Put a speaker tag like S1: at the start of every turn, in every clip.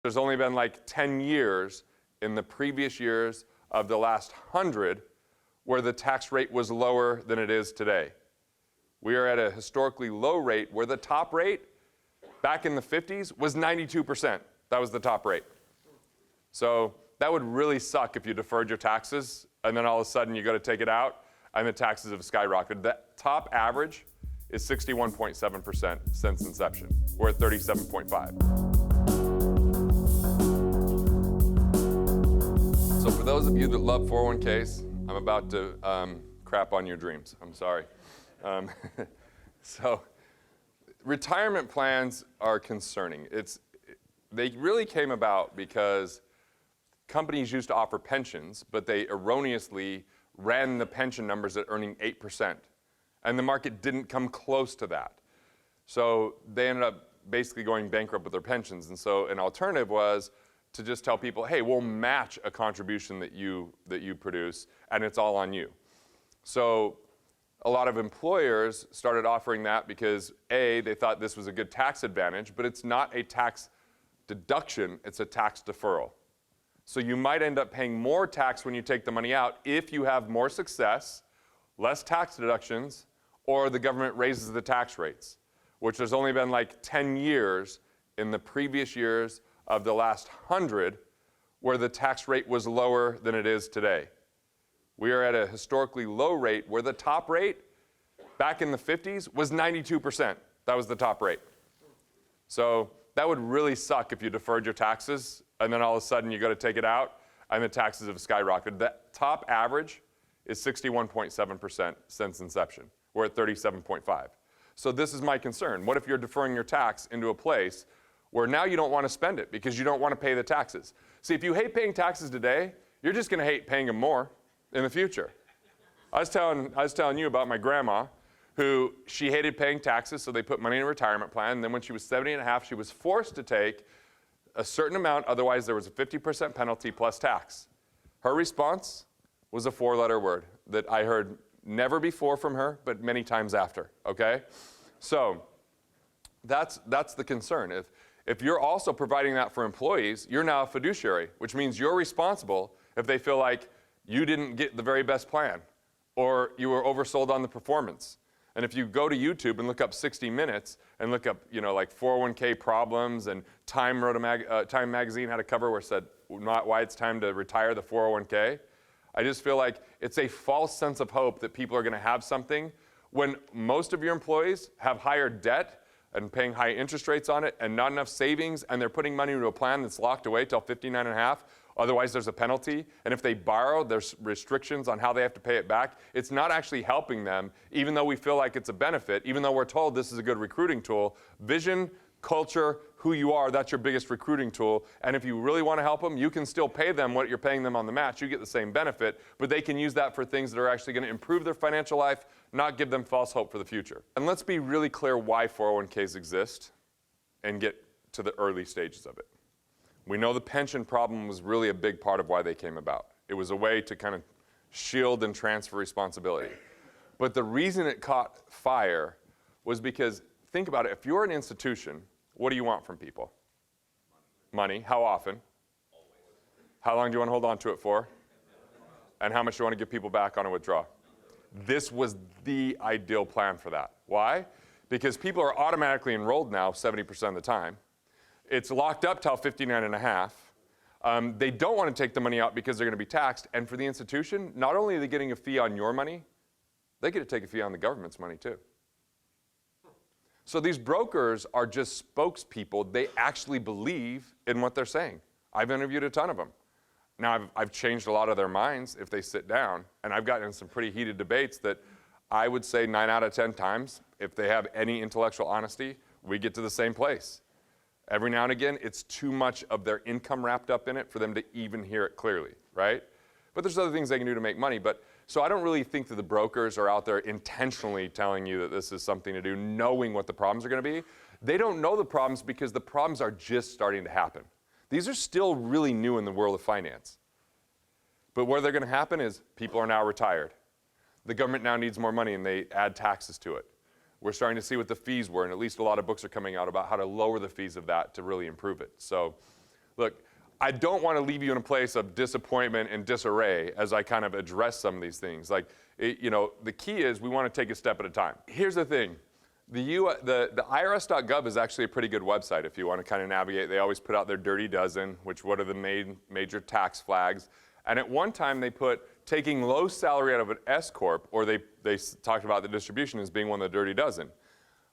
S1: There's only been like 10 years in the previous years of the last 100 where the tax rate was lower than it is today. We are at a historically low rate where the top rate back in the 50s was 92%. That was the top rate. So that would really suck if you deferred your taxes and then all of a sudden you go to take it out and the taxes have skyrocketed. The top average is 61.7% since inception. We're at 37.5. So for those of you that love 401ks, I'm about to crap on your dreams. I'm sorry. So retirement plans are concerning. They really came about because companies used to offer pensions, but they erroneously ran the pension numbers at earning 8%. And the market didn't come close to that. So they ended up basically going bankrupt with their pensions. And so an alternative was to just tell people, hey, we'll match a contribution that you produce, and it's all on you. So a lot of employers started offering that because A, they thought this was a good tax advantage, but it's not a tax deduction, it's a tax deferral. So you might end up paying more tax when you take the money out if you have more success, less tax deductions, or the government raises the tax rates, which there's only been like 10 years in the previous years of the last 100 where the tax rate was lower than it is today. We are at a historically low rate where the top rate back in the 50s was 92%. That was the top rate. So that would really suck if you deferred your taxes and then all of a sudden you go to take it out and the taxes have skyrocketed. The top average is 61.7% since inception. We're at 37.5. So this is my concern. What if you're deferring your tax into a place where now you don't want to spend it because you don't want to pay the taxes? See, if you hate paying taxes today, you're just going to hate paying them more in the future. I was telling you about my grandma, who she hated paying taxes, so they put money in a retirement plan. And then when she was 70 and a half, she was forced to take a certain amount, otherwise there was a 50% penalty plus tax. Her response was a 4-letter word that I heard never before from her, but many times after, okay? So that's the concern. If you're also providing that for employees, you're now a fiduciary, which means you're responsible if they feel like you didn't get the very best plan or you were oversold on the performance. And if you go to YouTube and look up 60 Minutes and look up, like 401k problems, and Time magazine had a cover where it said why it's time to retire the 401k. I just feel like it's a false sense of hope that people are going to have something when most of your employees have higher debt and paying high interest rates on it and not enough savings, and they're putting money into a plan that's locked away till 59 and a half. Otherwise, there's a penalty. And if they borrow, there's restrictions on how they have to pay it back. It's not actually helping them, even though we feel like it's a benefit, even though we're told this is a good recruiting tool. Vision, culture, who you are, that's your biggest recruiting tool. And if you really want to help them, you can still pay them what you're paying them on the match. You get the same benefit, but they can use that for things that are actually going to improve their financial life, not give them false hope for the future. And let's be really clear why 401ks exist and get to the early stages of it. We know the pension problem was really a big part of why they came about. It was a way to kind of shield and transfer responsibility. But the reason it caught fire was because, think about it, if you're an institution, what do you want from people? Money. How often? How long do you want to hold on to it for? And how much do you want to give people back on a withdrawal? This was the ideal plan for that. Why? Because people are automatically enrolled now 70% of the time. It's locked up till 59 and a half. They don't want to take the money out because they're going to be taxed. And for the institution, not only are they getting a fee on your money, they get to take a fee on the government's money too. So these brokers are just spokespeople. They actually believe in what they're saying. I've interviewed a ton of them. Now, I've changed a lot of their minds if they sit down, and I've gotten in some pretty heated debates that I would say 9 out of 10 times, if they have any intellectual honesty, we get to the same place. Every now and again, it's too much of their income wrapped up in it for them to even hear it clearly, right? But there's other things they can do to make money. So I don't really think that the brokers are out there intentionally telling you that this is something to do, knowing what the problems are going to be. They don't know the problems because the problems are just starting to happen. These are still really new in the world of finance. But where they're going to happen is people are now retired. The government now needs more money and they add taxes to it. We're starting to see what the fees were, and at least a lot of books are coming out about how to lower the fees of that to really improve it. So look, I don't want to leave you in a place of disappointment and disarray as I kind of address some of these things. Like, the key is we want to take a step at a time. Here's the thing. The IRS.gov is actually a pretty good website if you want to kind of navigate. They always put out their dirty dozen, what are the major tax flags. And at one time they put taking low salary out of an S Corp, or they talked about the distribution as being one of the dirty dozen.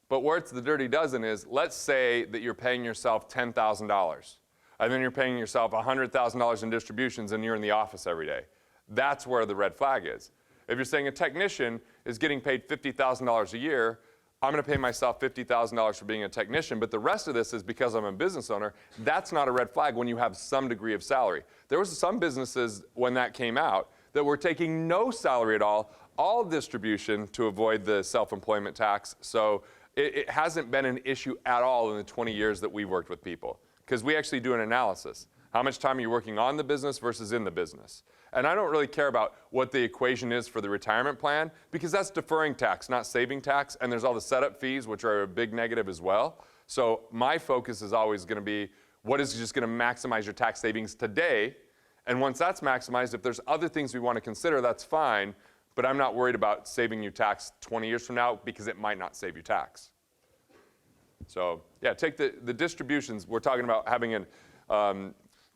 S1: But where it's the dirty dozen is, let's say that you're paying yourself $10,000. And then you're paying yourself $100,000 in distributions and you're in the office every day. That's where the red flag is. If you're saying a technician is getting paid $50,000 a year, I'm going to pay myself $50,000 for being a technician, but the rest of this is because I'm a business owner. That's not a red flag when you have some degree of salary. There was some businesses when that came out that were taking no salary at all distribution to avoid the self-employment tax. So it hasn't been an issue at all in the 20 years that we've worked with people. Because we actually do an analysis. How much time are you working on the business versus in the business? And I don't really care about what the equation is for the retirement plan, because that's deferring tax, not saving tax, and there's all the setup fees, which are a big negative as well. So my focus is always going to be what is just going to maximize your tax savings today, and once that's maximized, if there's other things we want to consider, that's fine, but I'm not worried about saving you tax 20 years from now because it might not save you tax. So yeah, take the distributions. We're talking about having a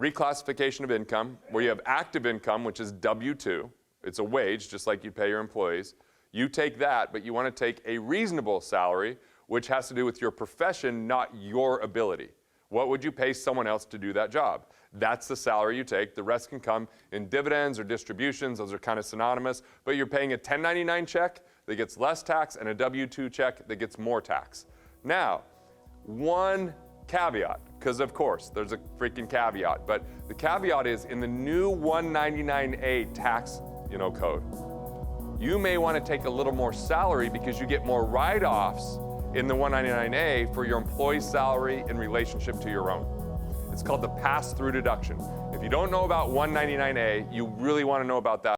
S1: reclassification of income where you have active income, which is W-2. It's a wage, just like you pay your employees. You take that, but you want to take a reasonable salary, which has to do with your profession, not your ability. What would you pay someone else to do that job? That's the salary you take. The rest can come in dividends or distributions. Those are kind of synonymous. But you're paying a 1099 check that gets less tax and a W-2 check that gets more tax. Now, one caveat, because of course there's a freaking caveat, but the caveat is in the new 199A tax code, you may want to take a little more salary because you get more write-offs in the 199A for your employee's salary in relationship to your own. It's called the pass-through deduction. If you don't know about 199A, you really want to know about that.